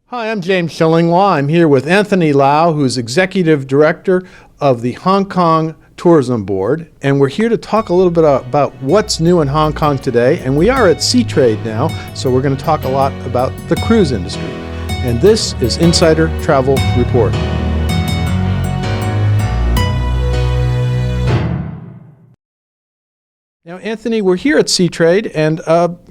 Hi, I'm James Shillinglaw. I'm here with Anthony Lau, who's Executive Director of the Hong Kong Tourism Board, and we're here to talk a little bit about what's new in Hong Kong today. And we are at Seatrade now, so we're going to talk a lot about the cruise industry. And this is Insider Travel Report. Now, Anthony, we're here at Seatrade, and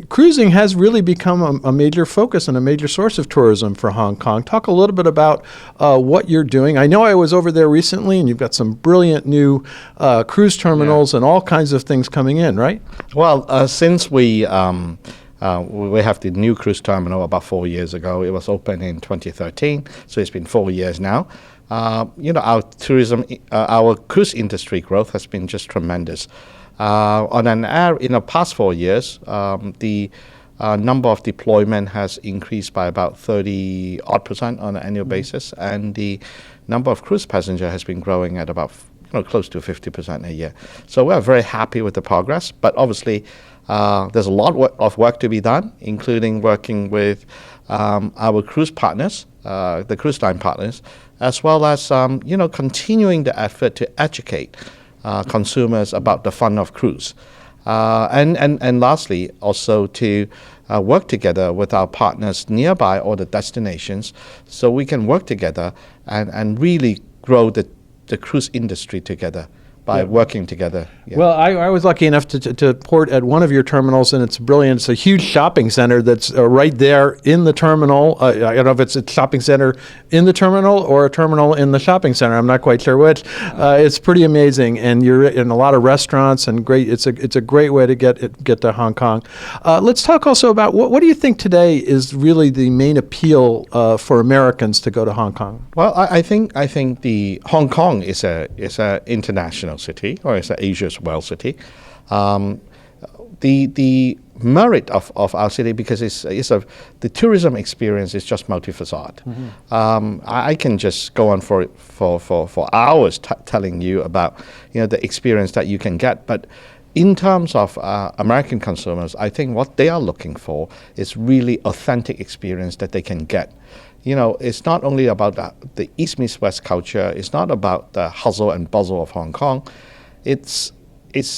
cruising has really become a major focus and a major source of tourism for Hong Kong. Talk a little bit about what you're doing. I know I was over there recently, and you've got some brilliant new cruise terminals and all kinds of things coming in, right? Well, since we have the new cruise terminal about 4 years ago. It was opened in 2013, so it's been 4 years now. Our cruise industry growth has been just tremendous. In the past 4 years, the number of deployment has increased by about 30% on an annual basis, and the number of cruise passenger has been growing at about close to 50% a year. So we're very happy with the progress, but obviously there's a lot of work to be done, including working with our cruise partners, the cruise line partners, as well as continuing the effort to educate consumers about the fun of cruise. And lastly, also to work together with our partners nearby all the destinations so we can work together and really grow the cruise industry together by working together. Yeah. Well, I was lucky enough to port at one of your terminals, and it's brilliant. It's a huge shopping center that's right there in the terminal. I don't know if it's a shopping center in the terminal or a terminal in the shopping center. I'm not quite sure which. It's pretty amazing, and you're in a lot of restaurants, and great. It's a great way to get to Hong Kong. Let's talk also about what do you think today is really the main appeal for Americans to go to Hong Kong? Well, I think the Hong Kong is a international city, or it's Asia's world city. The merit of our city, because the tourism experience is just multi-facet. I can just go on for hours telling you about the experience that you can get, but in terms of American consumers, I think what they are looking for is really authentic experience that they can get. It's not only about the East meets West culture. It's not about the hustle and bustle of Hong Kong. It's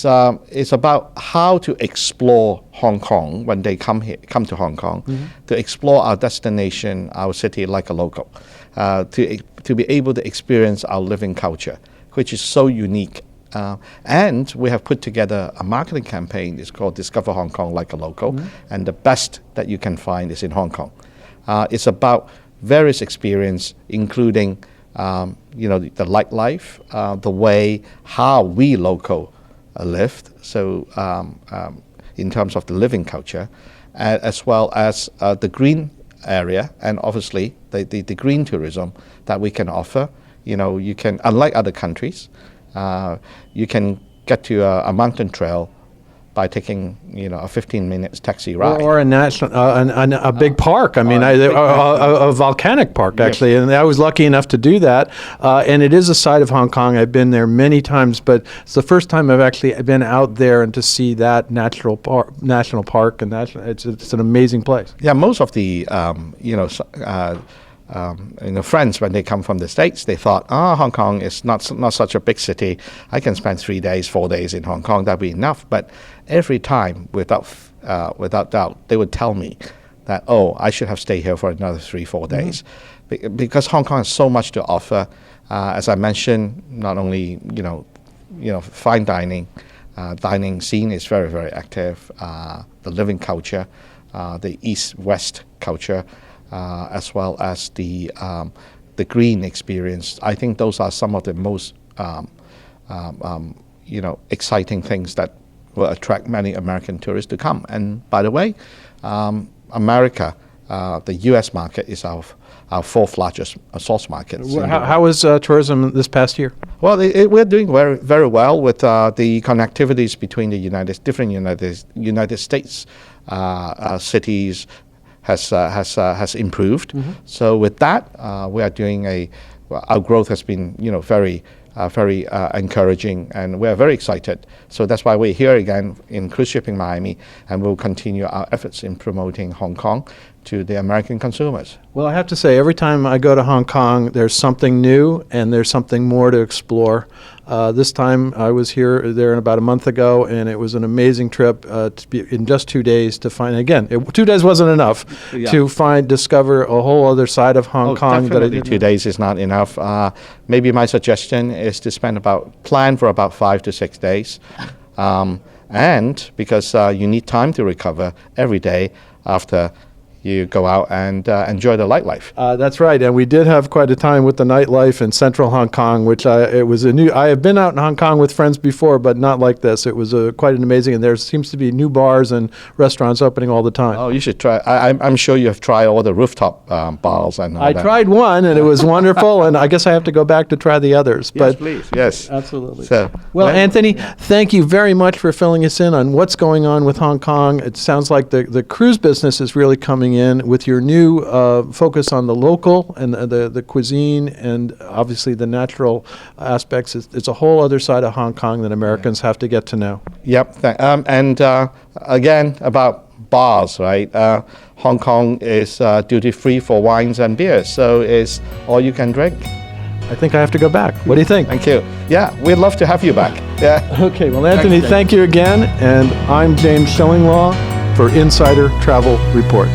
about how to explore Hong Kong when they come to Hong Kong, to explore our destination, our city like a local, to be able to experience our living culture, which is so unique. And we have put together a marketing campaign. It's called Discover Hong Kong Like a Local, and the best that you can find is in Hong Kong. It's about various experience, including the nightlife, the way how we local lived. So in terms of the living culture, as well as the green area, and obviously the green tourism that we can offer. You can, unlike other countries, you can get to a mountain trail by taking a 15-minute taxi ride, or a big park. I mean, a volcanic park actually, and I was lucky enough to do that. And it is a side of Hong Kong. I've been there many times, but it's the first time I've actually been out there and to see that national park, and it's an amazing place. Yeah, most of the friends, when they come from the States, they thought, Hong Kong is not such a big city. I can spend 3 days, 4 days in Hong Kong. That'd be enough. But every time, without doubt, they would tell me that, I should have stayed here for another 3-4 days, because Hong Kong has so much to offer. As I mentioned, not only fine dining scene is very, very active. The living culture, the East-West culture. As well as the green experience. I think those are some of the most exciting things that will attract many American tourists to come. And by the way, America, the U.S. market is our fourth largest source market. How was tourism this past year? Well, we're doing very, very well with the connectivities between the different United States cities. Has improved. So with that, we are doing our growth has been very encouraging, and we are very excited. So that's why we're here again in Cruise Shipping Miami, and we'll continue our efforts in promoting Hong Kong to the American consumers. Well, I have to say, every time I go to Hong Kong, there's something new and there's something more to explore. This time I was there about a month ago, and it was an amazing trip to be in just 2 days to find. Again, 2 days wasn't enough to discover a whole other side of Hong Kong. Definitely 2 days is not enough. Maybe my suggestion is to plan for about 5 to 6 days, and because you need time to recover every day after you go out and enjoy the nightlife. That's right, and we did have quite a time with the nightlife in central Hong Kong, which I have been out in Hong Kong with friends before, but not like this. It was quite an amazing, and there seems to be new bars and restaurants opening all the time. Oh, you should try. I'm sure you have tried all the rooftop bars and all that. I tried one, and it was wonderful, and I guess I have to go back to try the others. Yes, please. Yes. Absolutely. So, well, Anthony, thank you very much for filling us in on what's going on with Hong Kong. It sounds like the cruise business is really coming in with your new focus on the local and the cuisine and obviously the natural aspects. It's a whole other side of Hong Kong that Americans have to get to know. Yep. And again, about bars, right? Hong Kong is duty-free for wines and beers, so it's all you can drink. I think I have to go back. What do you think? Thank you. Yeah, we'd love to have you back. Yeah. Okay, well, Anthony, thank you again. And I'm James Shillinglaw for Insider Travel Report.